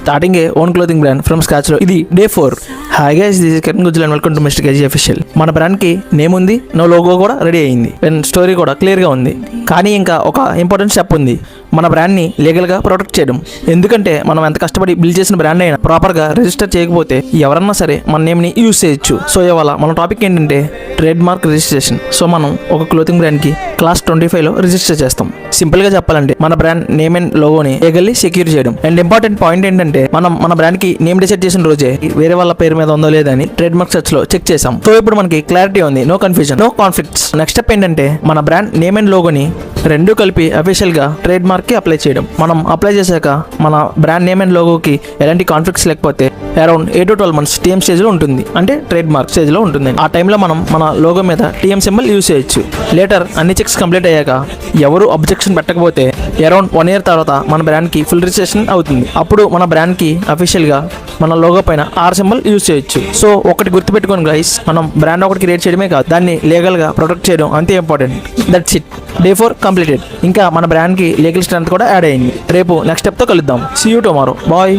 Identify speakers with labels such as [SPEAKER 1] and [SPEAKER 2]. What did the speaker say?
[SPEAKER 1] Starting a own clothing brand from scratch లో ఇది day 4. Hi guys, this is Kiran Gujjal and welcome to mister KG official. మన brand కి name ఉంది, నా logo కూడా రెడీ అయింది అండ్ స్టోరీ కూడా క్లియర్ గా ఉంది. కానీ ఇంకా ఒక ఇంపార్టెంట్ స్టెప్ ఉంది, మన బ్రాండ్ ని లీగల్ గా ప్రొటెక్ట్ చేయడం. ఎందుకంటే మనం ఎంత కష్టపడి బిల్డ్ చేసిన బ్రాండ్ అయినా ప్రాపర్ గా రిజిస్టర్ చేయకపోతే ఎవరన్నా సరే మన నేమ్ ని యూజ్ చేయొచ్చు. సో ఇవాళ మన టాపిక్ ఏంటంటే ట్రేడ్ మార్క్ రిజిస్ట్రేషన్. సో మనం ఒక క్లోతింగ్ బ్రాండ్ కి క్లాస్ 25 లో రిజిస్టర్ చేస్తాం. సింపుల్ గా చెప్పాలంటే మన బ్రాండ్ నేమ్ అండ్ లోగోని లీగల్లీ సెక్యూర్ చేయడం. అండ్ ఇంపార్టెంట్ పాయింట్ ఏంటంటే మనం మన బ్రాండ్ కి నేమ్ డిసైడ్ చేసిన రోజే వేరే వాళ్ళ పేరు మీద ఉందో లేదని ట్రేడ్ మార్క్ సెర్చ్ లో చెక్ చేసాం. సో ఇప్పుడు మనకి క్లారిటీ ఉంది, no confusion, no conflicts. Next step ఏంటంటే మన బ్రాండ్ నేమ్ అండ్ లోగోని రెండు కలిపి అఫీషియల్ గా ట్రేడ్ మార్క్ కి అప్లై చేయడం. మనం అప్లై చేశాక మన బ్రాండ్ నేమ్ అండ్ లోగోకి ఎలాంటి కాన్ఫ్లిక్ట్స్ లేకపోతే around 8 to 12 months TM stage లో ఉంటుంది, అంటే ట్రేడ్ మార్క్ స్టేజ్ లో ఉంటుంది. ఆ టైంలో మనం మన లోగో మీద టీఎం సింబల్ యూజ్ చేయొచ్చు. లేటర్ అన్ని చెక్స్ కంప్లీట్ అయ్యాక ఎవరు అబ్జెక్షన్ పెట్టకపోతే అరౌండ్ 1 year తర్వాత మన బ్రాండ్ కి ఫుల్ రిజిస్ట్రేషన్ అవుతుంది. అప్పుడు మన బ్రాండ్ కి అఫీషియల్ గా మన లోగో పైన ఆర్ సింబల్ యూజ్ చేయొచ్చు. సో ఒకటి గుర్తుపెట్టుకోండి గైస్, మనం బ్రాండ్ ఒకటి క్రియేట్ చేయడమే కాదు, దాన్ని లీగల్ గా ప్రొటెక్ట్ చేయడం అంతే important. That's it, day 4 completed. ఇంకా మన బ్రాండ్ కి లీగల్ స్ట్రెంత్ కూడా యాడ్ అయింది. రేపు నెక్స్ట్ స్టెప్ తో కలుద్దాం. See you tomorrow, bye.